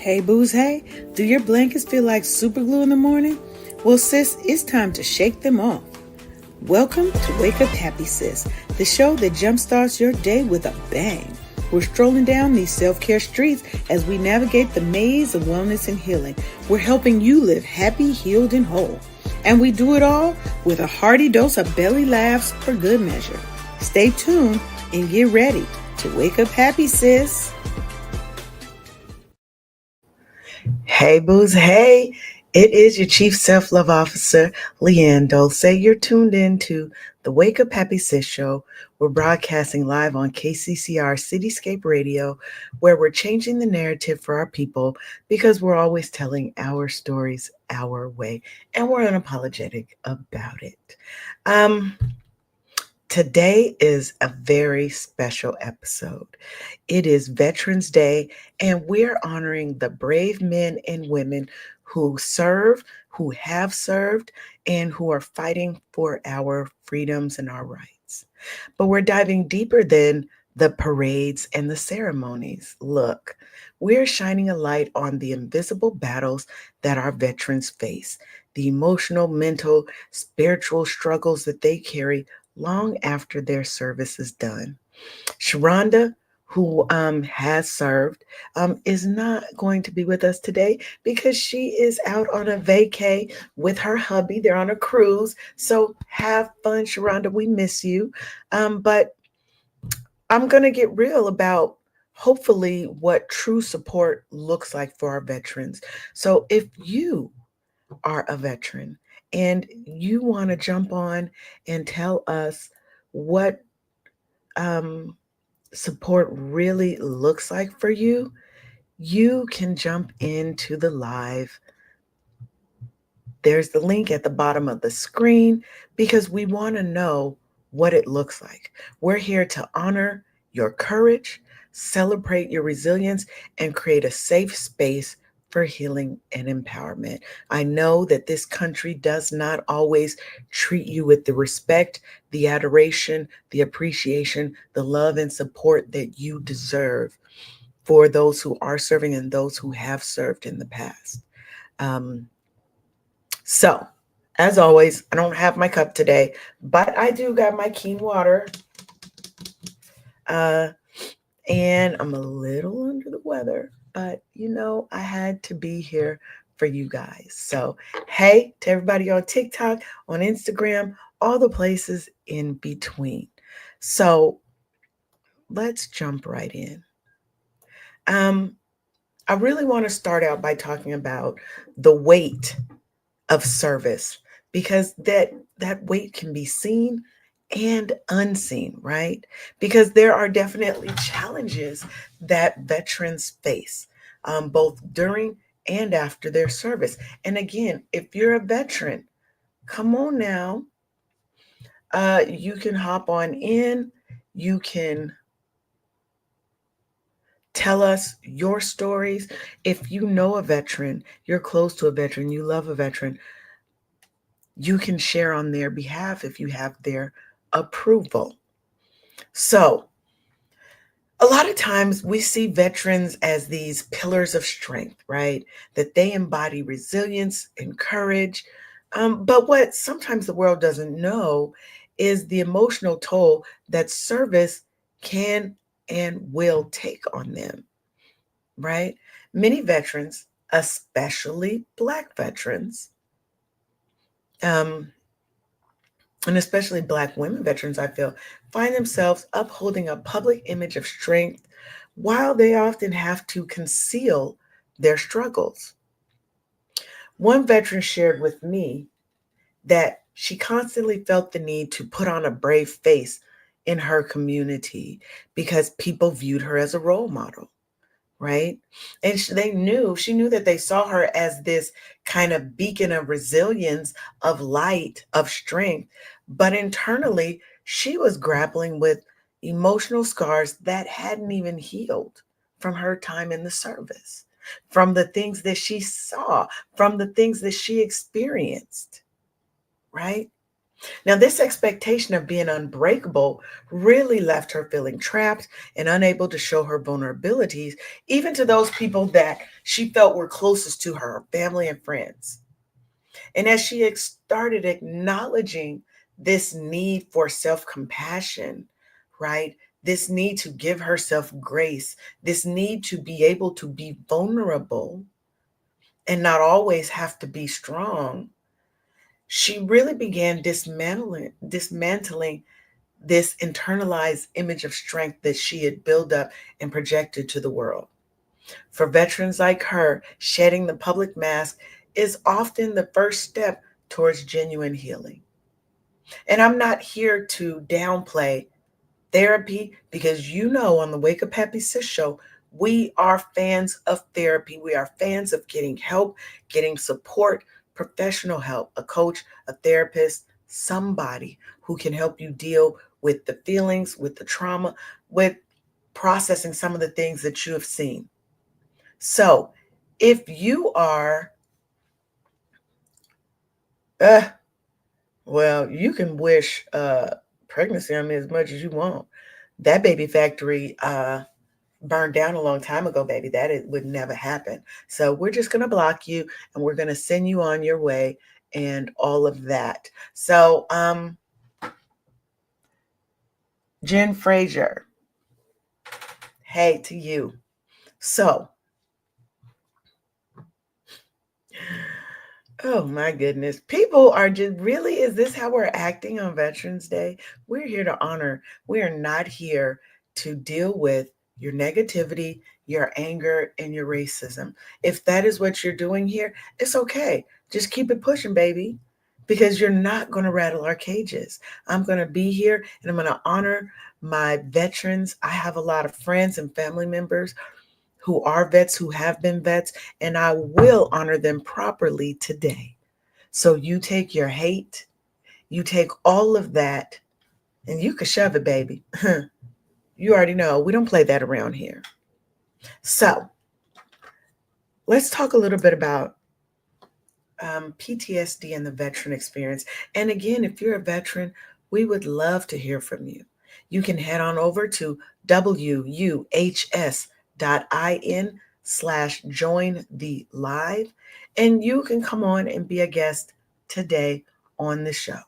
Hey booze, hey, do your blankets feel like super glue in the morning? Well sis, it's time to shake them off. Welcome to Wake Up Happy Sis, the show that jumpstarts your day with a bang. We're strolling down these self-care streets as we navigate the maze of wellness and healing. We're helping you live happy, healed, and whole. And we do it all with a hearty dose of belly laughs for good measure. Stay tuned and get ready to wake up happy, sis. Hey, booze. Hey, it is your Chief Self-Love Officer, Leanne Dulce. You're tuned in to the Wake Up Happy Sis Show. We're broadcasting live on KCCR Cityscape Radio, where we're changing the narrative for our people because we're always telling our stories our way, and we're unapologetic about it. Today is a very special episode. It is Veterans Day, and we're honoring the brave men and women who serve, who have served, and who are fighting for our freedoms and our rights. But we're diving deeper than the parades and the ceremonies. Look, we're shining a light on the invisible battles that our veterans face, the emotional, mental, spiritual struggles that they carry long after their service is done. Sharonda, who has served, is not going to be with us today because she is out on a vacay with her hubby. They're on a cruise. So have fun, Sharonda. We miss you. But I'm going to get real about hopefully what true support looks like for our veterans. So if you are a veteran and you want to jump on and tell us what support really looks like for you, you can jump into the live. There's the link at the bottom of the screen because we want to know what it looks like. We're here to honor your courage, celebrate your resilience, and create a safe space for healing and empowerment. I know that this country does not always treat you with the respect, the adoration, the appreciation, the love and support that you deserve for those who are serving and those who have served in the past. So, as always, I don't have my cup today, but I do got my Keen water. Uh, and I'm a little under the weather, but I had to be here for you guys. So, hey, to everybody on TikTok, on Instagram, all the places in between. So, let's jump right in. I really want to start out by talking about the weight of service because that weight can be seen and unseen, right? Because there are definitely challenges that veterans face, both during and after their service. And again, if you're a veteran, come on now. You can hop on in. You can tell us your stories. If you know a veteran, you're close to a veteran, you love a veteran, you can share on their behalf if you have their approval. So, a lot of times we see veterans as these pillars of strength, right? That they embody resilience and courage. But what sometimes the world doesn't know is the emotional toll that service can and will take on them, right? Many veterans, especially Black veterans, um, and especially Black women veterans, I feel, find themselves upholding a public image of strength while they often have to conceal their struggles. One veteran shared with me that she constantly felt the need to put on a brave face in her community because people viewed her as a role model, right? And she knew that they saw her as this kind of beacon of resilience, of light, of strength. But internally, she was grappling with emotional scars that hadn't even healed from her time in the service, from the things that she saw, from the things that she experienced, right? Now, this expectation of being unbreakable really left her feeling trapped and unable to show her vulnerabilities, even to those people that she felt were closest to her, family and friends. And as she started acknowledging this need for self compassion, right? This need to give herself grace, this need to be able to be vulnerable and not always have to be strong, she really began dismantling this internalized image of strength that she had built up and projected to the world. For veterans like her, shedding the public mask is often the first step towards genuine healing. And I'm not here to downplay therapy because on the Wake Up Happy Sis show, we are fans of therapy. We are fans of getting help, getting support, professional help, a coach, a therapist, somebody who can help you deal with the feelings, with the trauma, with processing some of the things that you have seen. So, if you are, uh, well, you can wish pregnancy on me as much as you want. That baby factory burned down a long time ago, baby. Would never happen. So we're just going to block you and we're going to send you on your way and all of that. So, Jen Frazier, hey to you. So, oh my goodness. People are just really, is this how we're acting on Veterans Day? We're here to honor. We are not here to deal with your negativity, your anger, and your racism. If that is what you're doing here, it's okay. Just keep it pushing, baby, because you're not going to rattle our cages. I'm going to be here and I'm going to honor my veterans. I have a lot of friends and family members who are vets, who have been vets, and I will honor them properly today. So you take your hate, you take all of that, and you can shove it, baby. You already know we don't play that around here. So let's talk a little bit about PTSD and the veteran experience. And again, if you're a veteran, we would love to hear from you. You can head on over to wuhs.in/join the live, and you can come on and be a guest today on the show.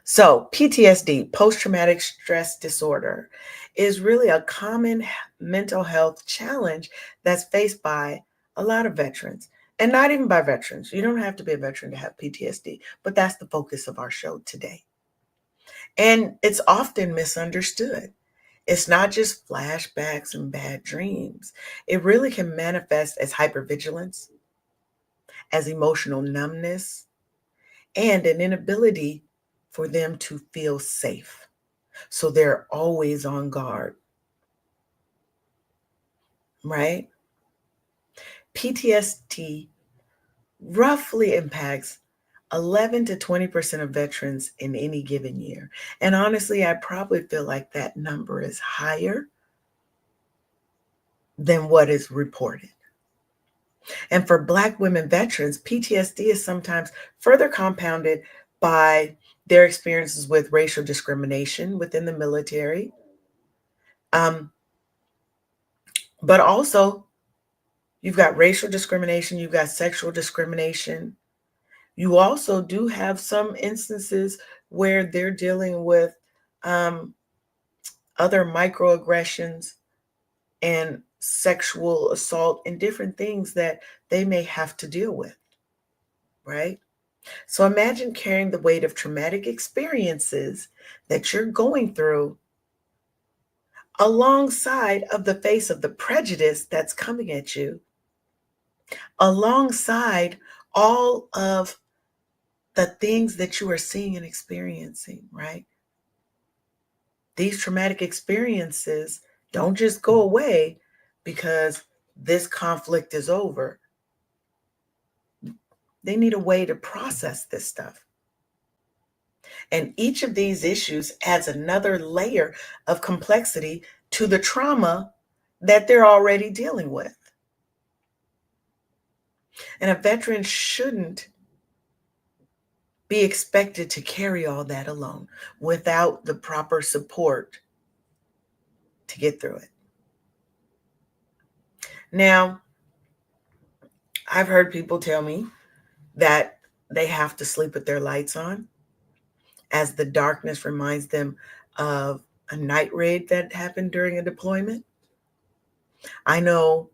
So, PTSD, post traumatic stress disorder, is really a common mental health challenge that's faced by a lot of veterans, and not even by veterans. You don't have to be a veteran to have PTSD, but that's the focus of our show today. And it's often misunderstood. It's not just flashbacks and bad dreams, it really can manifest as hypervigilance, as emotional numbness, and an inability for them to feel safe. So they're always on guard, right? PTSD roughly impacts 11 to 20% of veterans in any given year. And honestly, I probably feel like that number is higher than what is reported. And for Black women veterans, PTSD is sometimes further compounded by their experiences with racial discrimination within the military, um, but also you've got racial discrimination, you've got sexual discrimination. You also do have some instances where they're dealing with um, other microaggressions and sexual assault and different things that they may have to deal with, right? So imagine carrying the weight of traumatic experiences that you're going through alongside of the face of the prejudice that's coming at you, alongside all of the things that you are seeing and experiencing, right? These traumatic experiences don't just go away because this conflict is over. They need a way to process this stuff. And each of these issues adds another layer of complexity to the trauma that they're already dealing with. And a veteran shouldn't be expected to carry all that alone without the proper support to get through it. Now, I've heard people tell me that they have to sleep with their lights on, as the darkness reminds them of a night raid that happened during a deployment. I know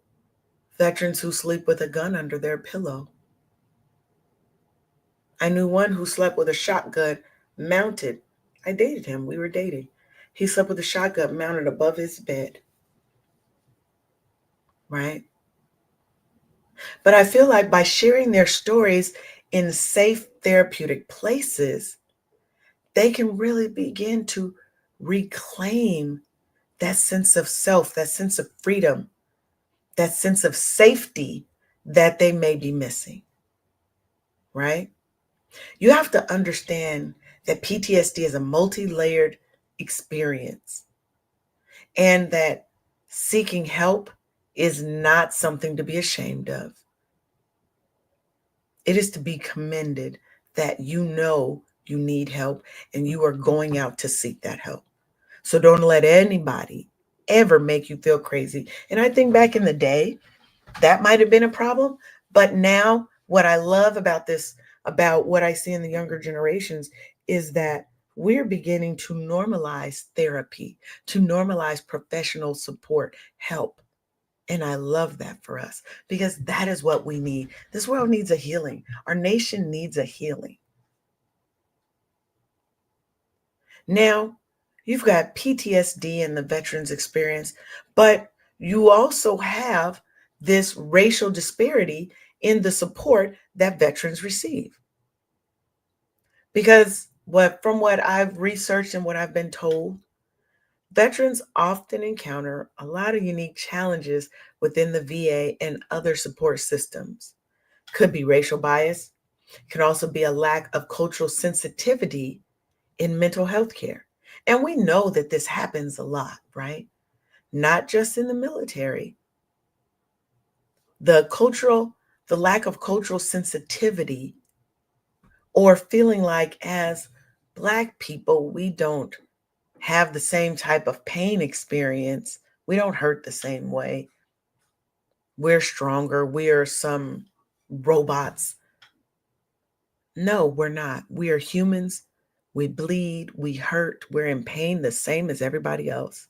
veterans who sleep with a gun under their pillow. I knew one who slept with a shotgun mounted. I dated him. We were dating. He slept with a shotgun mounted above his bed, right? But I feel like by sharing their stories in safe therapeutic places, they can really begin to reclaim that sense of self, that sense of freedom, that sense of safety that they may be missing, right? You have to understand that PTSD is a multi layered experience and that seeking help is not something to be ashamed of. It is to be commended that you know you need help and you are going out to seek that help. So don't let anybody ever make you feel crazy. And I think back in the day, that might have been a problem. But now, what I love about this, about what I see in the younger generations, is that we're beginning to normalize therapy, to normalize professional support, help. And I love that for us because that is what we need. This world needs a healing. Our nation needs a healing. Now, you've got PTSD and the veterans experience, but you also have this racial disparity in the support that veterans receive. Because from what I've researched and what I've been told, veterans often encounter a lot of unique challenges within the VA and other support systems. Could be racial bias, could also be a lack of cultural sensitivity in mental health care. And we know that this happens a lot, right? Not just in the military. The lack of cultural sensitivity, or feeling like as Black people, we don't have the same type of pain experience. We don't hurt the same way. We're stronger. We are some robots. No, we're not. We are humans. We bleed, we hurt, we're in pain the same as everybody else.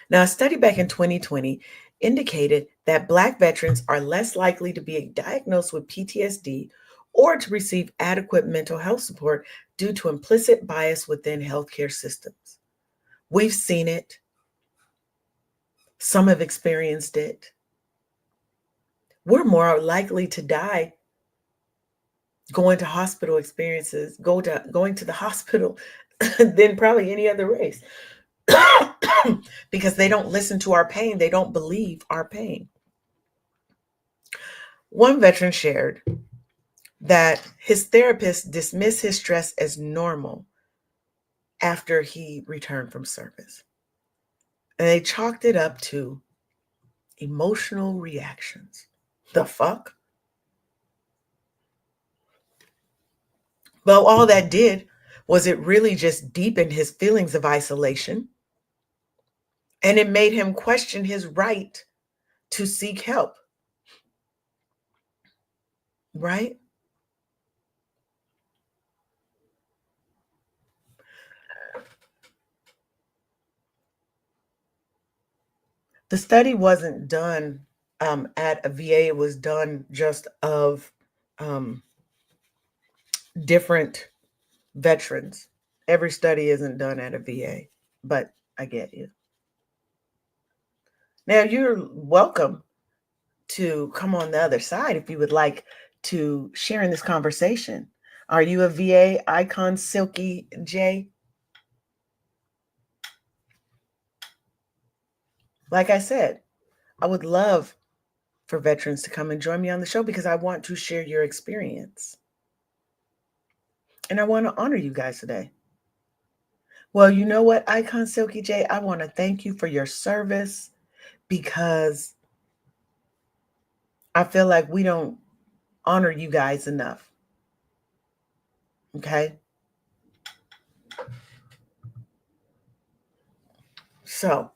Now, a study back in 2020 indicated that Black veterans are less likely to be diagnosed with PTSD or to receive adequate mental health support due to implicit bias within healthcare systems. We've seen it. Some have experienced it. We're more likely to die going to hospital experiences, going to the hospital than probably any other race. Because they don't listen to our pain. They don't believe our pain. One veteran shared that his therapist dismissed his stress as normal after he returned from service. And they chalked it up to emotional reactions. The fuck? Well, all that did was it really just deepened his feelings of isolation. And it made him question his right to seek help. Right? The study wasn't done at a VA. It was done just of um, different veterans. Every study isn't done at a VA, but I get you. Now, you're welcome to come on the other side if you would like to share in this conversation. Are you a VA icon, Silky J? Like I said, I would love for veterans to come and join me on the show because I want to share your experience. And I want to honor you guys today. Well, you know what, Icon Silky J, I want to thank you for your service because I feel like we don't honor you guys enough. Okay. So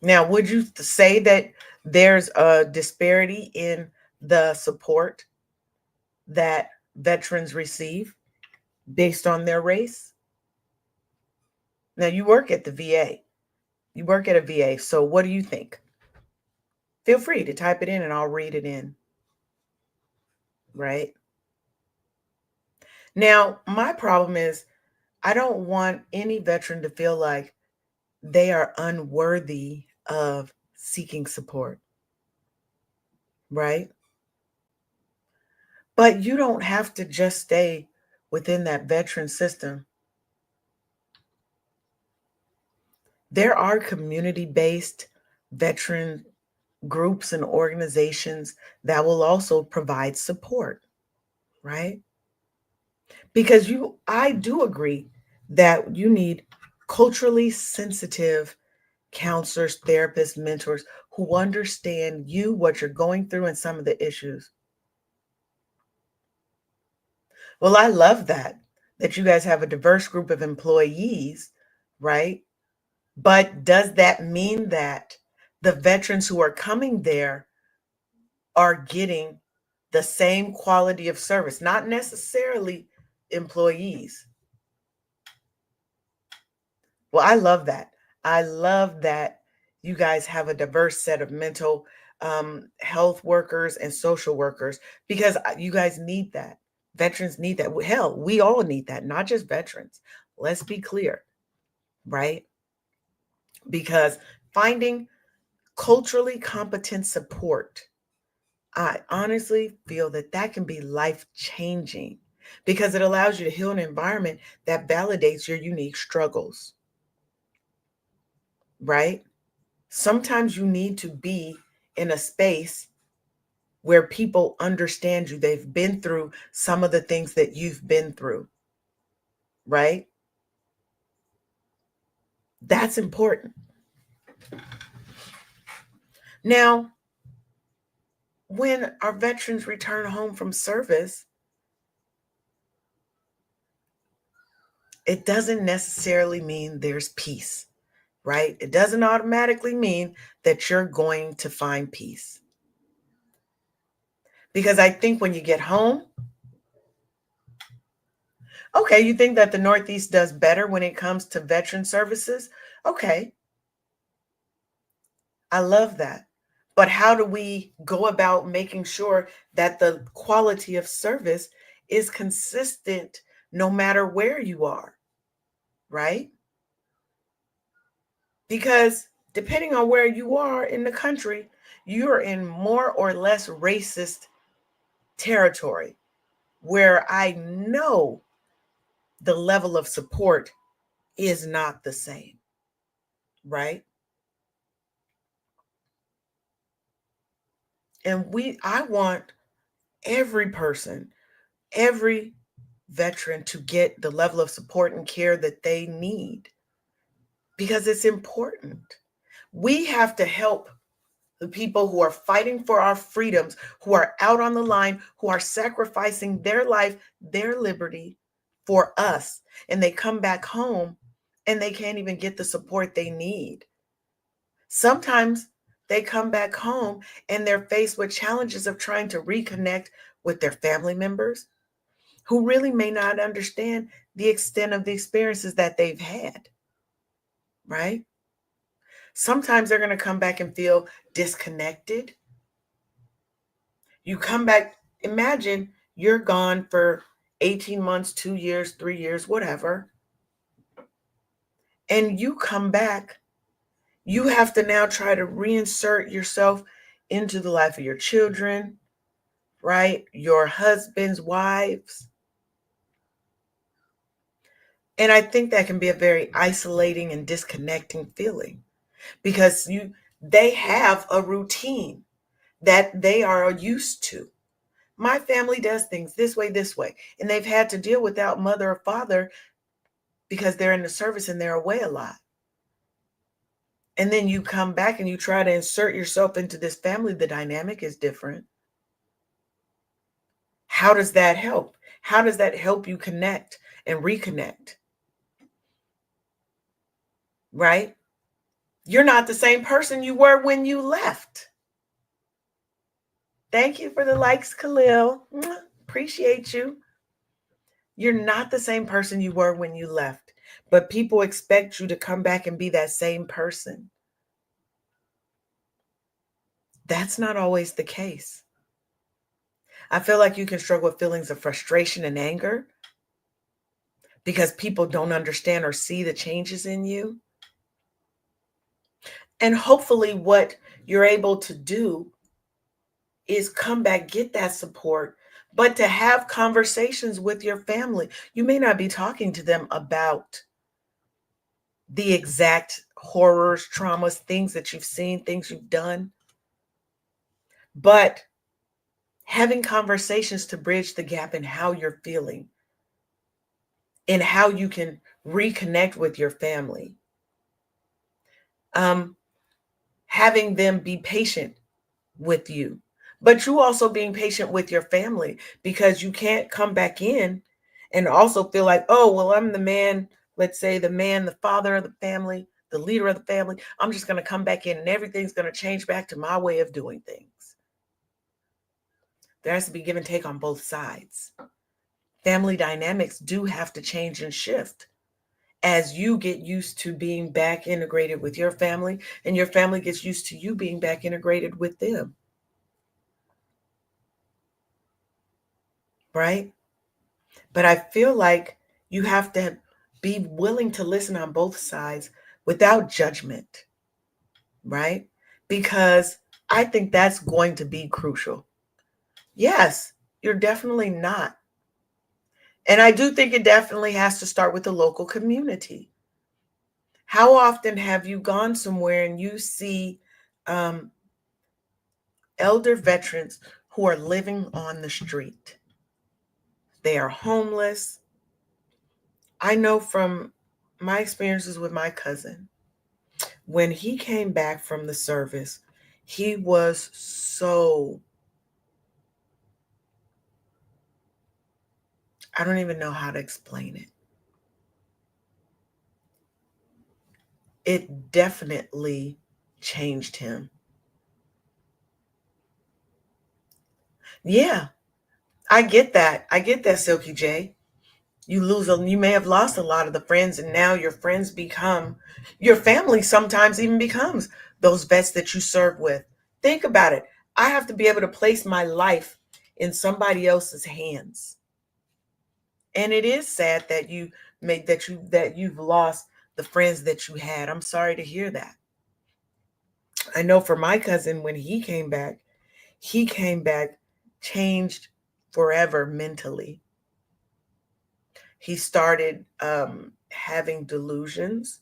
now, would you say that there's a disparity in the support that veterans receive based on their race? Now, you work at the VA. You work at a VA. So, what do you think? Feel free to type it in and I'll read it in, right? Now, my problem is I don't want any veteran to feel like they are unworthy of seeking support, right? But you don't have to just stay within that veteran system. There are community based veteran groups and organizations that will also provide support, right? Because I do agree that you need culturally sensitive counselors, therapists, mentors who understand you, what you're going through, and some of the issues. Well, I love that you guys have a diverse group of employees, right? But does that mean that the veterans who are coming there are getting the same quality of service? Not necessarily employees. Well, I love that. I love that you guys have a diverse set of mental health workers and social workers because you guys need that. Veterans need that. Hell, we all need that, not just veterans. Let's be clear, right? Because finding culturally competent support, I honestly feel that that can be life changing because it allows you to heal an environment that validates your unique struggles, right? Sometimes you need to be in a space where people understand you. They've been through some of the things that you've been through, right? That's important. Now, when our veterans return home from service, it doesn't necessarily mean there's peace, right? It doesn't automatically mean that you're going to find peace. Because I think when you get home, okay, you think that the Northeast does better when it comes to veteran services? Okay, I love that. But how do we go about making sure that the quality of service is consistent no matter where you are, right? Because depending on where you are in the country, you're in more or less racist territory where I know the level of support is not the same, right? And I want every person, every veteran to get the level of support and care that they need because it's important. We have to help the people who are fighting for our freedoms, who are out on the line, who are sacrificing their life, their liberty for us. And they come back home and they can't even get the support they need. Sometimes they come back home and they're faced with challenges of trying to reconnect with their family members who really may not understand the extent of the experiences that they've had, right? Sometimes they're going to come back and feel disconnected. You come back, imagine you're gone for 18 months, 2 years, 3 years, whatever, and you come back. You have to now try to reinsert yourself into the life of your children, right? Your husbands, wives. And I think that can be a very isolating and disconnecting feeling because they have a routine that they are used to. My family does things this way, and they've had to deal without mother or father because they're in the service and they're away a lot. And then you come back and you try to insert yourself into this family, the dynamic is different. How does that help? How does that help you connect and reconnect? Right? You're not the same person you were when you left. Thank you for the likes, Khalil. Appreciate you. You're not the same person you were when you left, but people expect you to come back and be that same person. That's not always the case. I feel like you can struggle with feelings of frustration and anger because people don't understand or see the changes in you. And hopefully, what you're able to do is come back, get that support, but to have conversations with your family. You may not be talking to them about the exact horrors, traumas, things that you've seen, things you've done, but having conversations to bridge the gap in how you're feeling and how you can reconnect with your family. Um, Having them be patient with you, but you also being patient with your family because you can't come back in and also feel like, oh, well, I'm the man, let's say the man, the father of the family, the leader of the family. I'm just going to come back in and everything's going to change back to my way of doing things. There has to be give and take on both sides. Family dynamics do have to change and shift as you get used to being back integrated with your family and your family gets used to you being back integrated with them. Right? But I feel like you have to be willing to listen on both sides without judgment, right? Because I think that's going to be crucial. Yes, you're definitely not. And I do think it definitely has to start with the local community. How often have you gone somewhere and you see um, elder veterans who are living on the street? They are homeless. I know from my experiences with my cousin, when he came back from the service, he was so, I don't even know how to explain it. It definitely changed him. Yeah, I get that. I get that, Silky J. You may have lost a lot of the friends, and now your friends become your family, sometimes even becomes those vets that you serve with. Think about it. I have to be able to place my life in somebody else's hands. And it is sad that you've lost the friends that you had. I'm sorry to hear that. I know for my cousin, when he came back changed forever mentally. He started having delusions.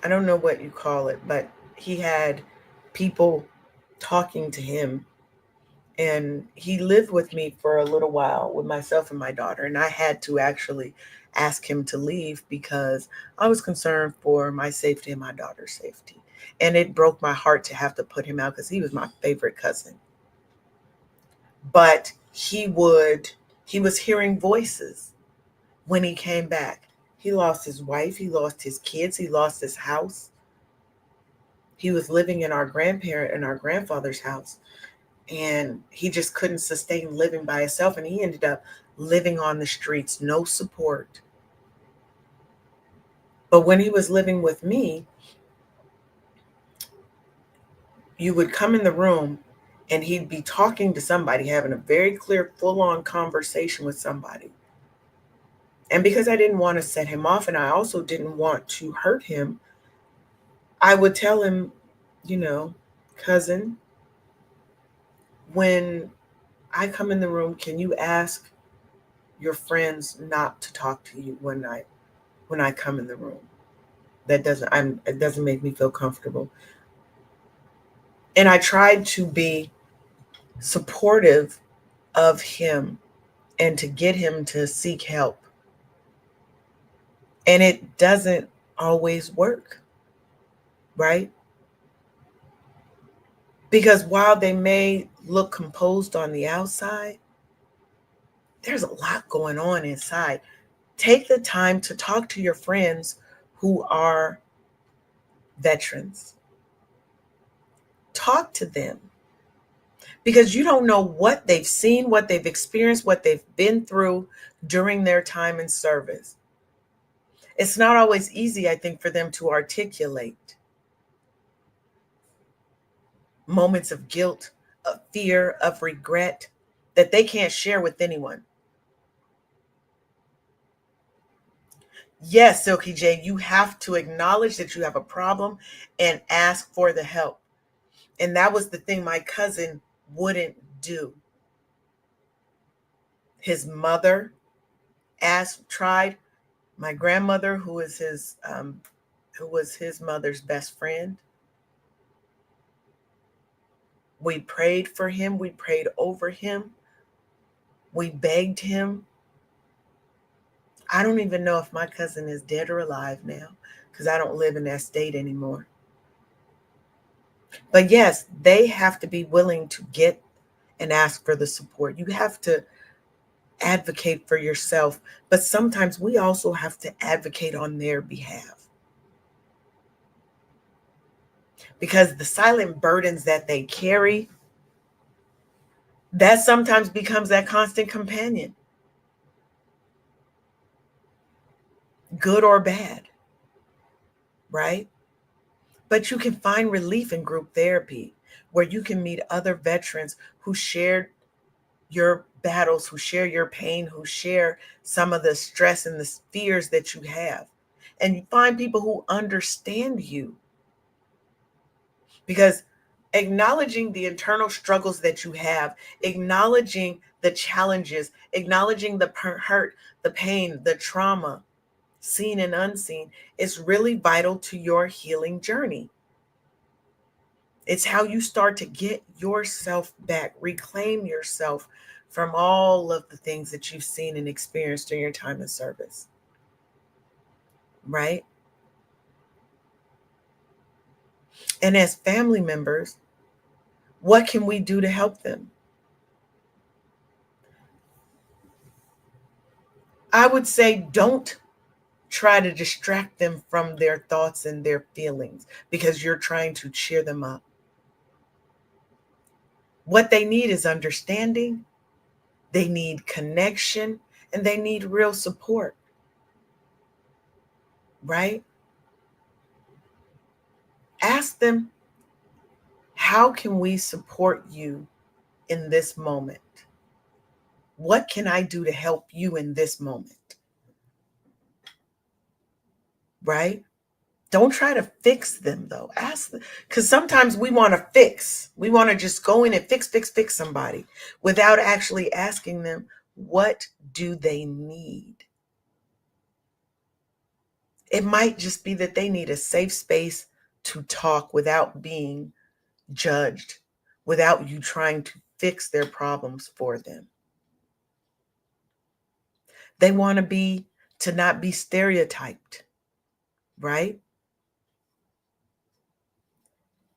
I don't know what you call it, but he had people talking to him. And he lived with me for a little while with myself and my daughter. And I had to actually ask him to leave because I was concerned for my safety and my daughter's safety. And it broke my heart to have to put him out because he was my favorite cousin. But he was hearing voices when he came back. He lost his wife, he lost his kids, he lost his house. He was living in our grandfather's house, and he just couldn't sustain living by himself, and he ended up living on the streets, no support. But when he was living with me, you would come in the room and he'd be talking to somebody, having a very clear, full-on conversation with somebody. And because I didn't want to set him off and I also didn't want to hurt him, I would tell him, you know, cousin, when I come in the room, can you ask your friends not to talk to you when I come in the room? It doesn't make me feel comfortable. And I tried to be supportive of him and to get him to seek help. And it doesn't always work, right? Because while they may look composed on the outside, there's a lot going on inside. Take the time to talk to your friends who are veterans. Talk to them because you don't know what they've seen, what they've experienced, what they've been through during their time in service. It's not always easy, I think, for them to articulate moments of guilt, of fear, of regret that they can't share with anyone. Yes, Silky J, you have to acknowledge that you have a problem and ask for the help. And that was the thing my cousin wouldn't do. His mother tried. My grandmother, who was his mother's best friend, we prayed for him. We prayed over him. We begged him. I don't even know if my cousin is dead or alive now because I don't live in that state anymore. But yes, they have to be willing to get and ask for the support. You have to advocate for yourself, but sometimes we also have to advocate on their behalf. Because the silent burdens that they carry, that sometimes becomes that constant companion, good or bad, right? But you can find relief in group therapy where you can meet other veterans who shared your battles, who share your pain, who share some of the stress and the fears that you have. And you find people who understand you. Because acknowledging the internal struggles that you have, acknowledging the challenges, acknowledging the hurt, the pain, the trauma, seen and unseen, is really vital to your healing journey. It's how you start to get yourself back, reclaim yourself from all of the things that you've seen and experienced during your time in service. Right? And as family members, what can we do to help them? I would say don't try to distract them from their thoughts and their feelings because you're trying to cheer them up. What they need is understanding, they need connection, and they need real support, right? Ask them, how can we support you in this moment? What can I do to help you in this moment? Right? Don't try to fix them though. Ask them, because sometimes we want to fix. We want to just go in and fix somebody without actually asking them, what do they need? It might just be that they need a safe space to talk without being judged, without you trying to fix their problems for them. They want to not be stereotyped, right?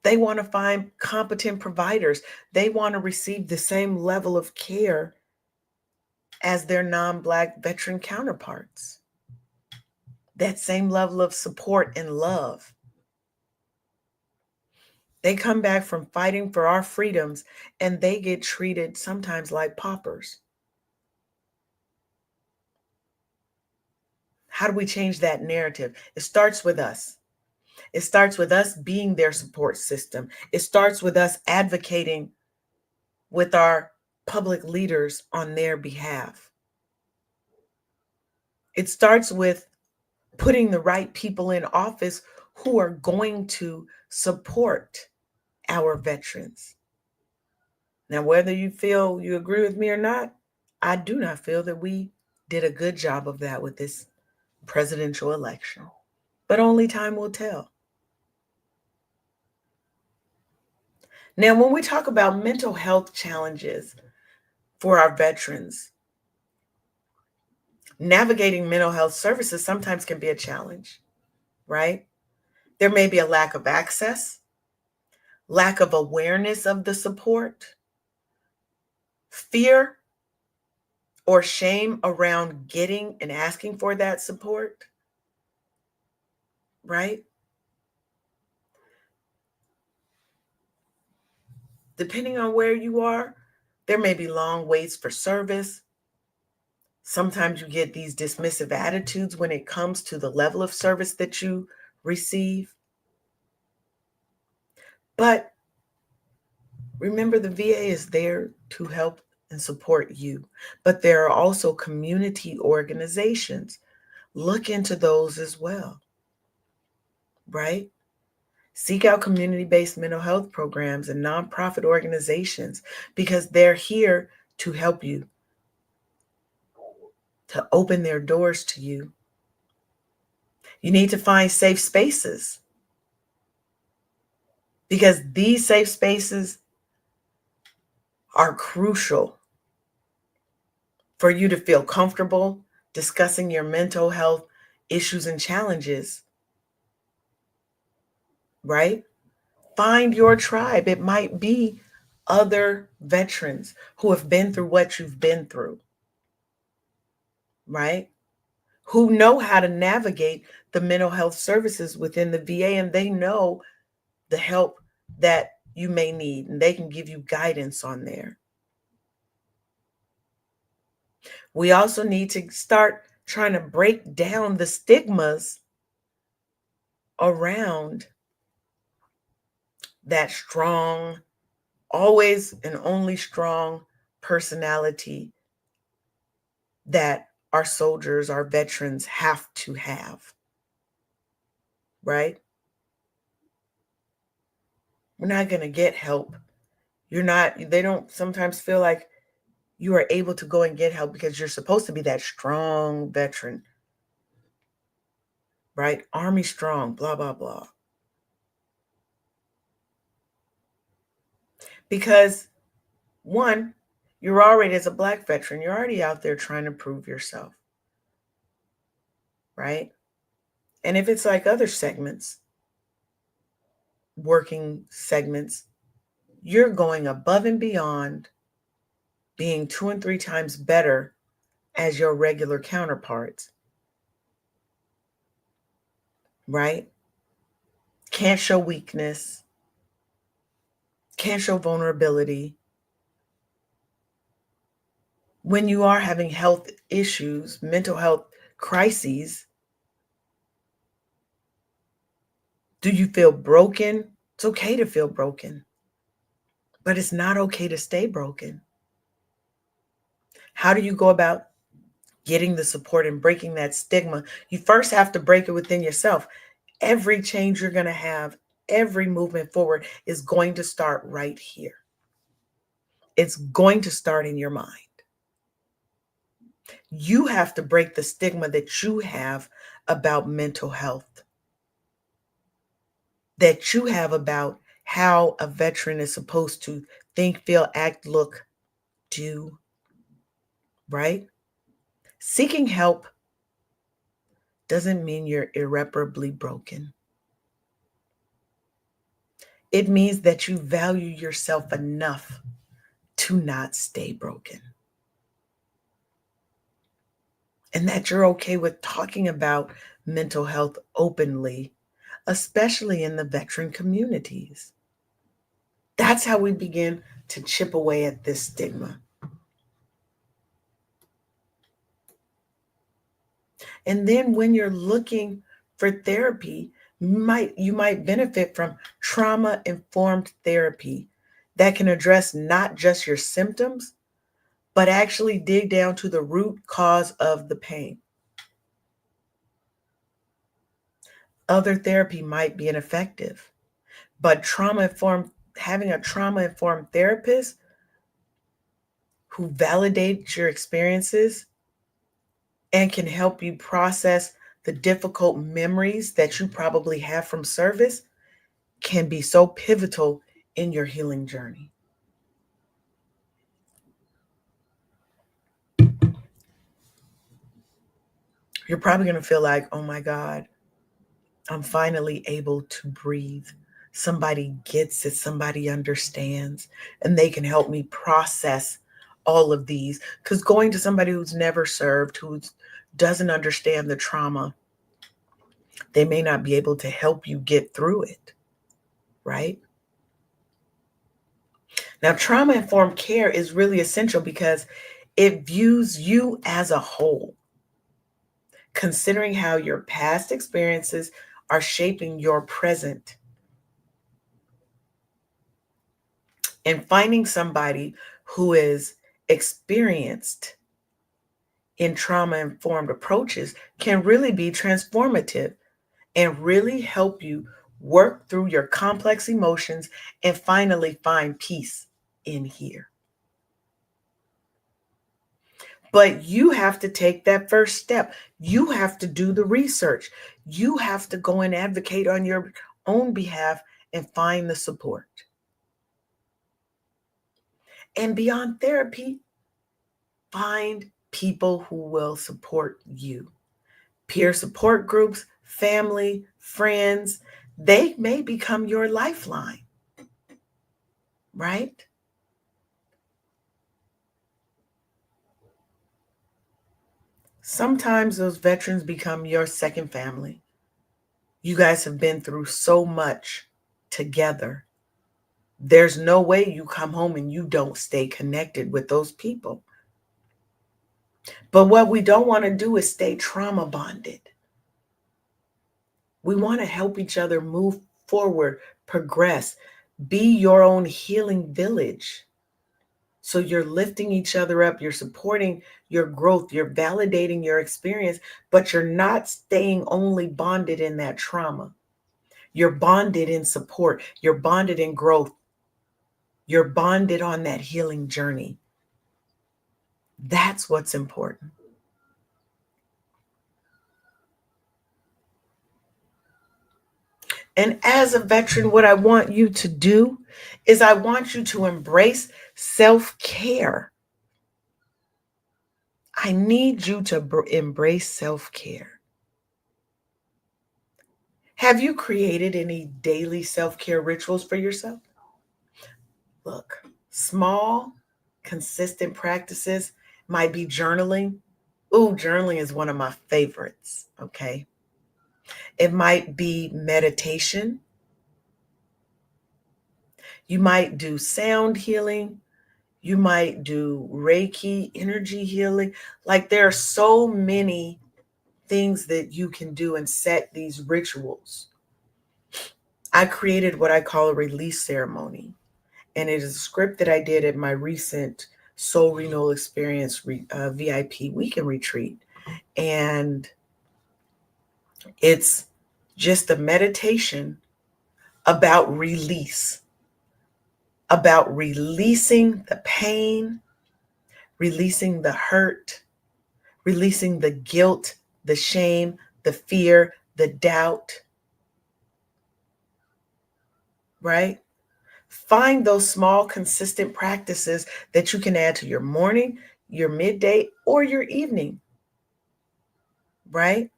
They want to find competent providers. They want to receive the same level of care as their non-Black veteran counterparts. That same level of support and love. They come back from fighting for our freedoms and they get treated sometimes like paupers. How do we change that narrative? It starts with us. It starts with us being their support system. It starts with us advocating with our public leaders on their behalf. It starts with putting the right people in office who are going to support our veterans. Now, whether you feel you agree with me or not, I do not feel that we did a good job of that with this presidential election. But only time will tell. Now, when we talk about mental health challenges for our veterans, navigating mental health services sometimes can be a challenge, right? There may be a lack of access, lack of awareness of the support, fear or shame around getting and asking for that support, right? Depending on where you are, there may be long waits for service. Sometimes you get these dismissive attitudes when it comes to the level of service that you receive. But remember, the VA is there to help and support you. But there are also community organizations. Look into those as well, right? Seek out community-based mental health programs and nonprofit organizations because they're here to help you, to open their doors to you. You need to find safe spaces because these safe spaces are crucial for you to feel comfortable discussing your mental health issues and challenges, right? Find your tribe. It might be other veterans who have been through what you've been through, right? Who know how to navigate the mental health services within the VA, and they know the help that you may need, and they can give you guidance on there. We also need to start trying to break down the stigmas around that strong, always and only strong personality that our soldiers, our veterans have to have, right? We're not going to get help. They don't sometimes feel like you are able to go and get help because you're supposed to be that strong veteran, right? Army strong, blah, blah, blah. Because one, you're already, as a Black veteran, you're already out there trying to prove yourself, right? And if it's like other segments, working segments, you're going above and beyond being 2 and 3 times better as your regular counterparts, right? Can't show weakness, can't show vulnerability. When you are having health issues, mental health crises, do you feel broken? It's okay to feel broken, but it's not okay to stay broken. How do you go about getting the support and breaking that stigma? You first have to break it within yourself. Every change you're going to have, every movement forward is going to start right here. It's going to start in your mind. You have to break the stigma that you have about mental health, that you have about how a veteran is supposed to think, feel, act, look, do, right? Seeking help doesn't mean you're irreparably broken. It means that you value yourself enough to not stay broken. And that you're okay with talking about mental health openly, especially in the veteran communities. That's how we begin to chip away at this stigma. And then when you're looking for therapy, you might benefit from trauma-informed therapy that can address not just your symptoms, but actually dig down to the root cause of the pain. Other therapy might be ineffective, but having a trauma-informed therapist who validates your experiences and can help you process the difficult memories that you probably have from service can be so pivotal in your healing journey. You're probably going to feel like, oh my God, I'm finally able to breathe. somebody gets it, somebody understands, and they can help me process all of these. Because going to somebody who's never served, who doesn't understand the trauma, they may not be able to help you get through it, right? Now, trauma informed care is really essential because it views you as a whole, considering how your past experiences are shaping your present. And finding somebody who is experienced in trauma informed approaches can really be transformative and really help you work through your complex emotions and finally find peace in here. But you have to take that first step. You have to do the research. You have to go and advocate on your own behalf and find the support. And beyond therapy, find people who will support you. Peer support groups, family, friends, they may become your lifeline, right? Sometimes those veterans become your second family. You guys have been through so much together. There's no way you come home and you don't stay connected with those people. But what we don't want to do is stay trauma bonded. We want to help each other move forward, progress, be your own healing village. So you're lifting each other up, you're supporting your growth, you're validating your experience, but you're not staying only bonded in that trauma. You're bonded in support, you're bonded in growth, you're bonded on that healing journey. That's what's important. And as a veteran, what I want you to do is I want you to embrace self care. I need you to embrace self care. Have you created any daily self care rituals for yourself? Look, small, consistent practices might be journaling. Ooh, journaling is one of my favorites. Okay. It might be meditation. You might do sound healing. You might do Reiki, energy healing. Like there are so many things that you can do and set these rituals. I created what I call a release ceremony, and it is a script that I did at my recent Soul Renewal Experience VIP weekend retreat. And it's just a meditation about release, about releasing the pain, releasing the hurt, releasing the guilt, the shame, the fear, the doubt, right? Find those small, consistent practices that you can add to your morning, your midday, or your evening, right?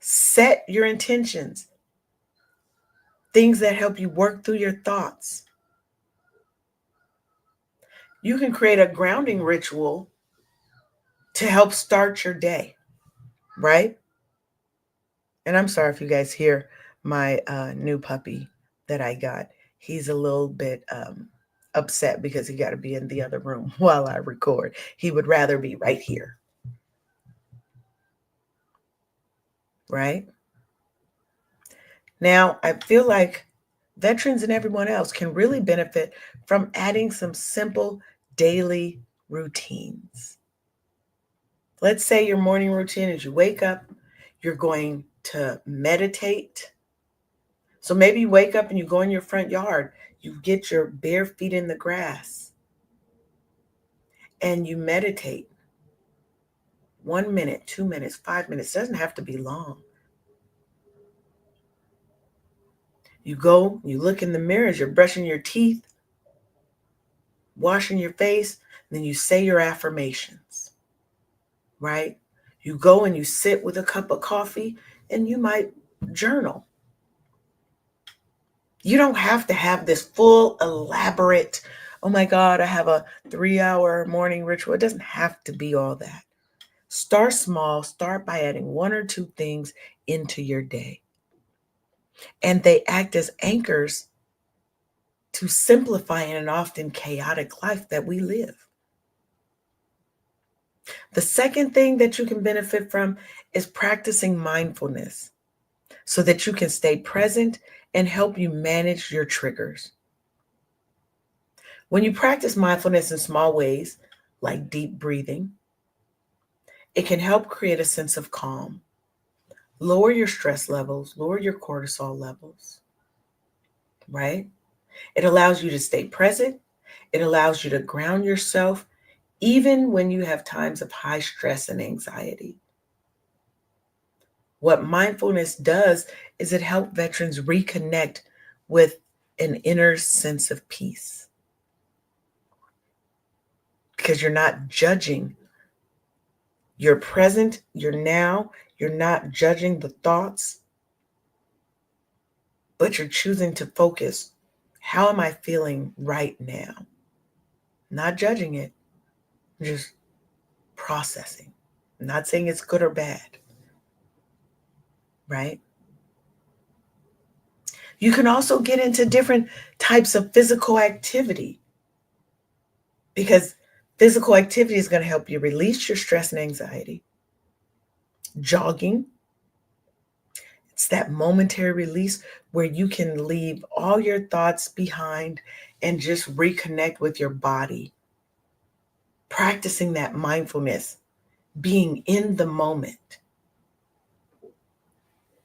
Set your intentions, things that help you work through your thoughts. You can create a grounding ritual to help start your day, right? And I'm sorry if you guys hear my new puppy that I got. He's a little bit upset because he got to be in the other room while I record. He would rather be right here, right? Now, I feel like veterans and everyone else can really benefit from adding some simple daily routines. Let's say your morning routine is you wake up, you're going to meditate. So maybe you wake up and you go in your front yard, you get your bare feet in the grass and you meditate 1 minute, 2 minutes, 5 minutes. It doesn't have to be long. You go, you look in the mirror as you're brushing your teeth, washing your face, and then you say your affirmations, right? You go and you sit with a cup of coffee and you might journal. You don't have to have this full, elaborate, oh my God, I have a 3-hour morning ritual. It doesn't have to be all that. Start small. Start by adding one or two things into your day. And they act as anchors to simplifying an often chaotic life that we live. The second thing that you can benefit from is practicing mindfulness so that you can stay present and help you manage your triggers. When you practice mindfulness in small ways, like deep breathing, it can help create a sense of calm, lower your stress levels, lower your cortisol levels, right? It allows you to stay present. It allows you to ground yourself, even when you have times of high stress and anxiety. What mindfulness does is it helps veterans reconnect with an inner sense of peace because you're not judging. You're present, you're now, you're not judging the thoughts, but you're choosing to focus. How am I feeling right now? Not judging it, just processing. I'm not saying it's good or bad, right? You can also get into different types of physical activity because physical activity is going to help you release your stress and anxiety. Jogging, it's that momentary release where you can leave all your thoughts behind and just reconnect with your body. Practicing that mindfulness, being in the moment,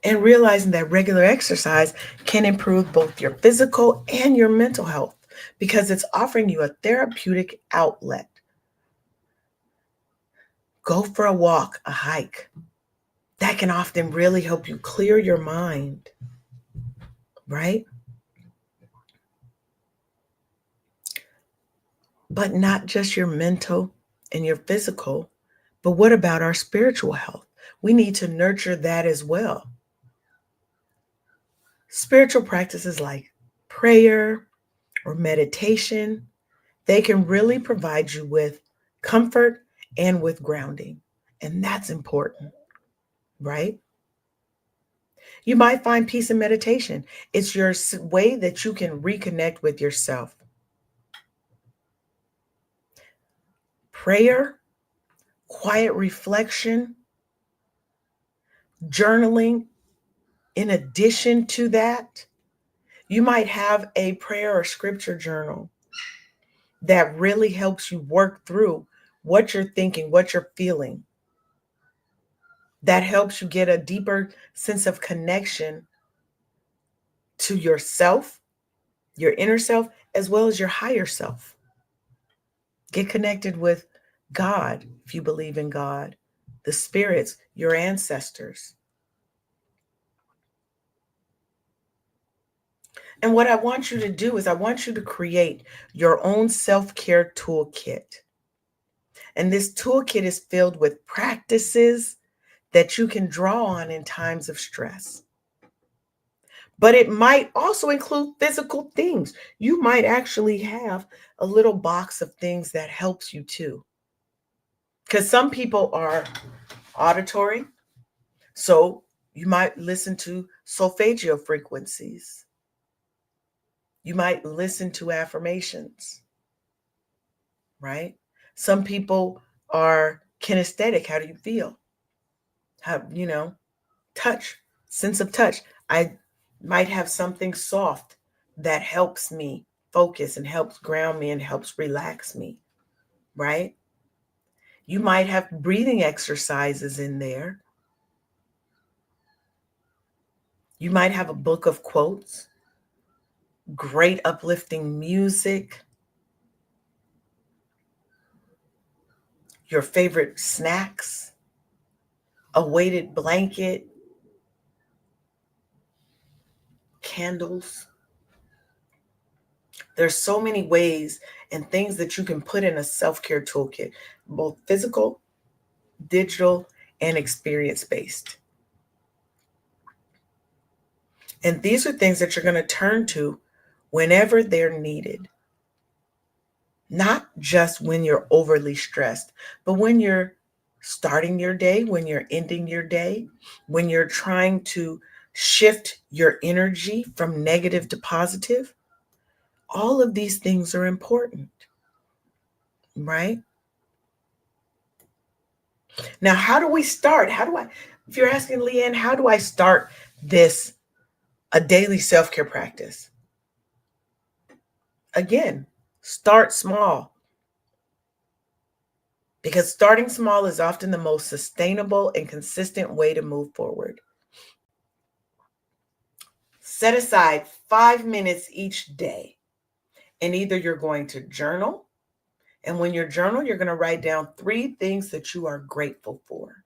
and realizing that regular exercise can improve both your physical and your mental health because it's offering you a therapeutic outlet. Go for a walk, a hike. That can often really help you clear your mind, right? But not just your mental and your physical, but what about our spiritual health? We need to nurture that as well. Spiritual practices like prayer or meditation, they can really provide you with comfort and with grounding. And that's important, right? You might find peace in meditation. It's your way that you can reconnect with yourself. Prayer, quiet reflection, journaling. In addition to that, you might have a prayer or scripture journal that really helps you work through what you're thinking, what you're feeling. That helps you get a deeper sense of connection to yourself, your inner self, as well as your higher self. Get connected with God if you believe in God, the spirits, your ancestors. And what I want you to do is I want you to create your own self-care toolkit. And this toolkit is filled with practices that you can draw on in times of stress. But it might also include physical things. You might actually have a little box of things that helps you too. Because some people are auditory, so you might listen to solfeggio frequencies. You might listen to affirmations, right? Some people are kinesthetic. How do you feel? How, touch, sense of touch. I might have something soft that helps me focus and helps ground me and helps relax me, right? You might have breathing exercises in there. You might have a book of quotes, great uplifting music, your favorite snacks, a weighted blanket, candles. There's so many ways and things that you can put in a self-care toolkit, both physical, digital, and experience-based. And these are things that you're going to turn to whenever they're needed. Not just when you're overly stressed, but when you're starting your day, when you're ending your day, when you're trying to shift your energy from negative to positive. All of these things are important, right? Now, how do we start? If you're asking Leanne, how do I start a daily self-care practice? Again, start small, because starting small is often the most sustainable and consistent way to move forward. Set aside 5 minutes each day, and either you're going to journal, and when you journal, you're going to write down 3 things that you are grateful for,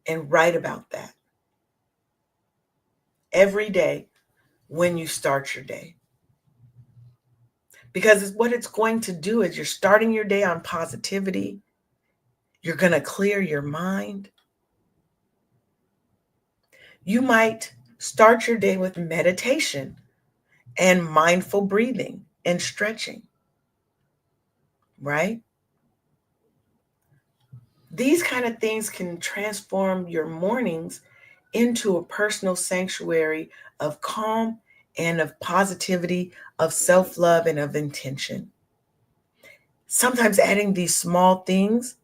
and write about that every day when you start your day. Because what it's going to do is you're starting your day on positivity. You're going to clear your mind. You might start your day with meditation and mindful breathing and stretching, right? These kind of things can transform your mornings into a personal sanctuary of calm and of positivity, of self-love and of intention. Sometimes adding these small things,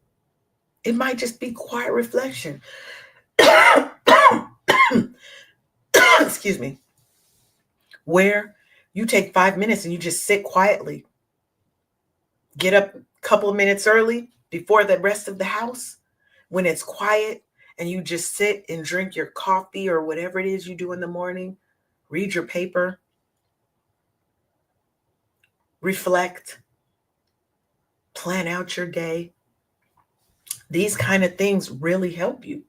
it might just be quiet reflection. Excuse me. Where you take 5 minutes and you just sit quietly. Get up a couple of minutes early before the rest of the house when it's quiet, and you just sit and drink your coffee or whatever it is you do in the morning. Read your paper. Reflect. Plan out your day. These kind of things really help you.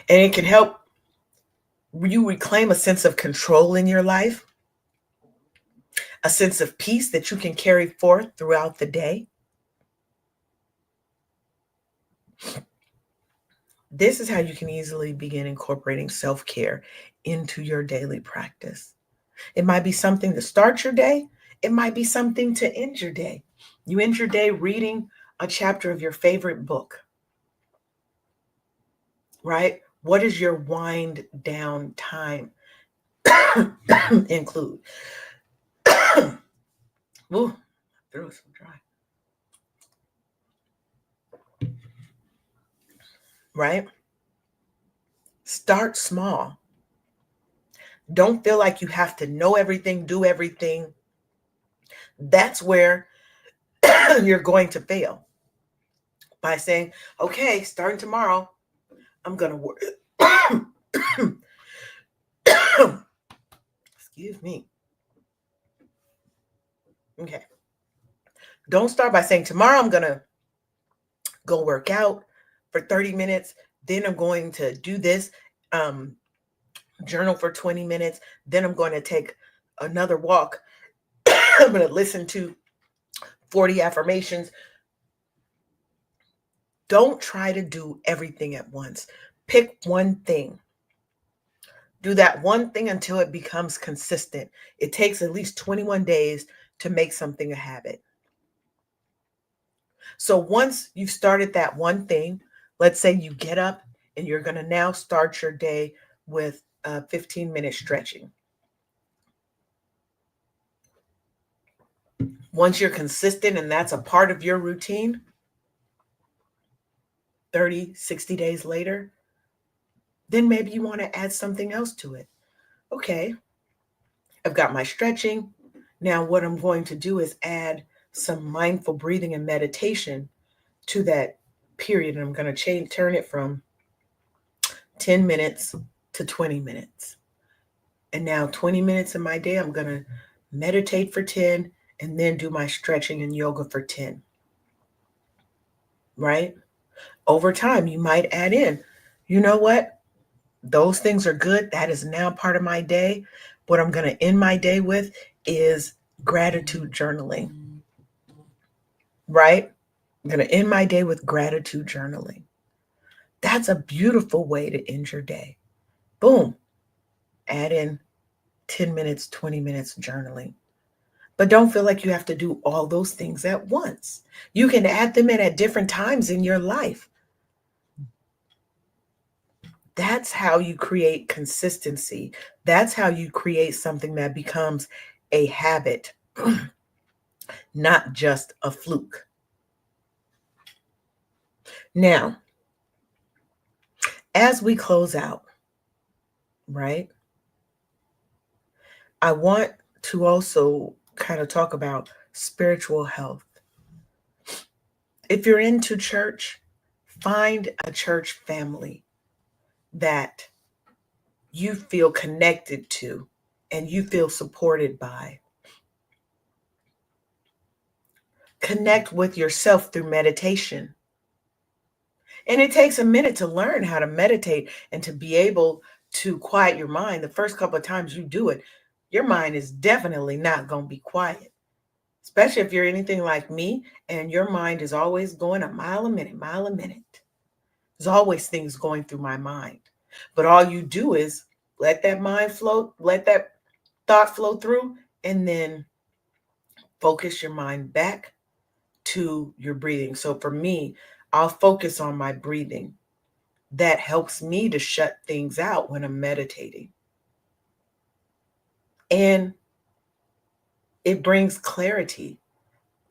And it can help you reclaim a sense of control in your life, a sense of peace that you can carry forth throughout the day. This is how you can easily begin incorporating self-care into your daily practice. It might be something to start your day. It might be something to end your day. You end your day reading a chapter of your favorite book, right? What does your wind down time include? Ooh, my throat's so dry. Right? Start small. Don't feel like you have to know everything, do everything. That's where you're going to fail. By saying, okay, starting tomorrow, I'm going to work. Excuse me. Okay. Don't start by saying, tomorrow I'm going to go work out for 30 minutes. Then I'm going to do this, journal for 20 minutes. Then I'm going to take another walk. I'm going to listen to 40 affirmations. Don't try to do everything at once. Pick one thing. Do that one thing until it becomes consistent. It takes at least 21 days to make something a habit. So once you've started that one thing, let's say you get up and you're going to now start your day with 15-minute stretching. Once you're consistent and that's a part of your routine, 30, 60 days later, then maybe you want to add something else to it. Okay, I've got my stretching. Now what I'm going to do is add some mindful breathing and meditation to that period. And I'm going to turn it from 10 minutes to 20 minutes. And now 20 minutes in my day, I'm going to meditate for 10 and then do my stretching and yoga for 10. Right? Over time, you might add in, you know what? Those things are good. That is now part of my day. What I'm going to end my day with is gratitude journaling. Right? I'm going to end my day with gratitude journaling. That's a beautiful way to end your day. Boom. Add in 10 minutes, 20 minutes journaling. But don't feel like you have to do all those things at once. You can add them in at different times in your life. That's how you create consistency. That's how you create something that becomes a habit, not just a fluke. Now, as we close out, right, I want to also kind of talk about spiritual health. If you're into church, find a church family that you feel connected to and you feel supported by. Connect with yourself through meditation. And it takes a minute to learn how to meditate and to be able to quiet your mind. The first couple of times you do it, your mind is definitely not going to be quiet, especially if you're anything like me and your mind is always going a mile a minute, mile a minute. There's always things going through my mind. But all you do is let that mind float, let that thought flow through, and then focus your mind back to your breathing. So for me, I'll focus on my breathing. That helps me to shut things out when I'm meditating. And it brings clarity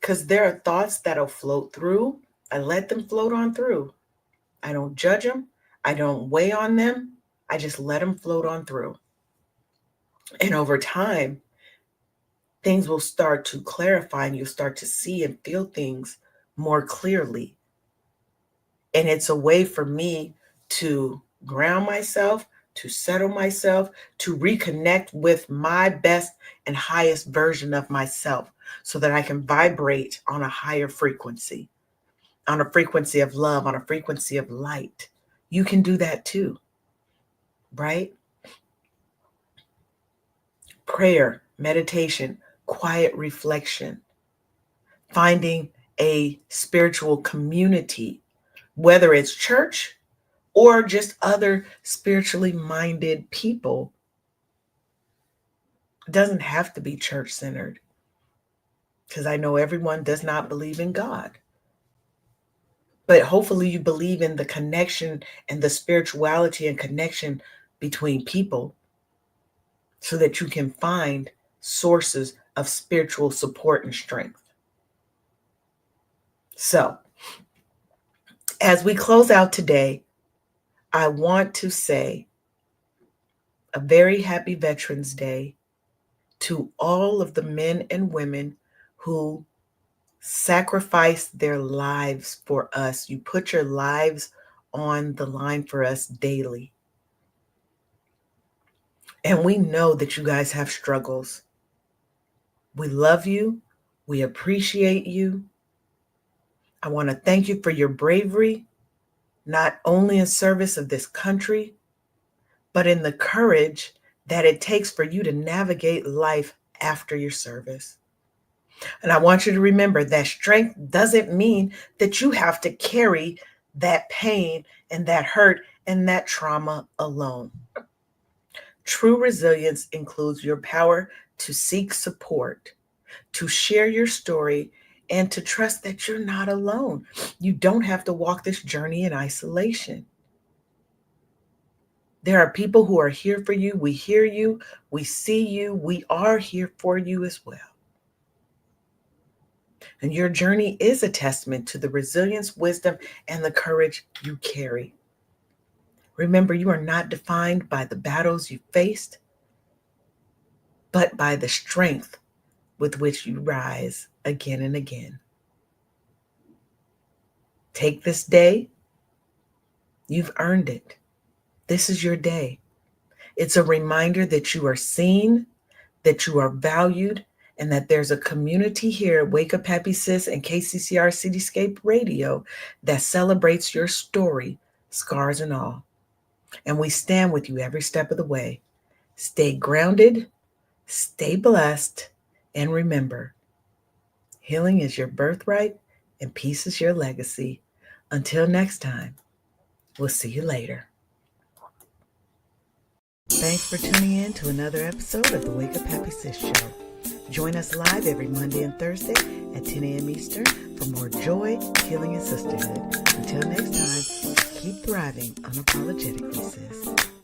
because there are thoughts that'll float through. I let them float on through. I don't judge them. I don't weigh on them. I just let them float on through. And over time, things will start to clarify and you'll start to see and feel things more clearly. And it's a way for me to ground myself, to settle myself, to reconnect with my best and highest version of myself so that I can vibrate on a higher frequency, on a frequency of love, on a frequency of light. You can do that too, right? Prayer, meditation, quiet reflection, finding a spiritual community, whether it's church or just other spiritually minded people. It doesn't have to be church centered because I know everyone does not believe in God. But hopefully you believe in the connection and the spirituality and connection between people so that you can find sources of spiritual support and strength. So, as we close out today, I want to say a very happy Veterans Day to all of the men and women who sacrificed their lives for us. You put your lives on the line for us daily. And we know that you guys have struggles. We love you. We appreciate you. I want to thank you for your bravery, not only in service of this country, but in the courage that it takes for you to navigate life after your service. And I want you to remember that strength doesn't mean that you have to carry that pain and that hurt and that trauma alone. True resilience includes your power to seek support, to share your story, and to trust that you're not alone. You don't have to walk this journey in isolation. There are people who are here for you. We hear you. We see you. We are here for you as well. And your journey is a testament to the resilience, wisdom, and the courage you carry. Remember, you are not defined by the battles you faced, but by the strength with which you rise again and again. Take this day. You've earned it. This is your day. It's a reminder that you are seen, that you are valued, and that there's a community here at Wake Up Happy Sis and KCCR Cityscape Radio that celebrates your story, scars and all. And we stand with you every step of the way. Stay grounded, stay blessed, and remember, healing is your birthright and peace is your legacy. Until next time, We'll see you later. Thanks for tuning in to another episode of the Wake Up Happy Sis Show. Join us live every Monday and Thursday at 10 a.m. Eastern for more joy, healing, and sisterhood. Until next time, keep thriving unapologetically, sis.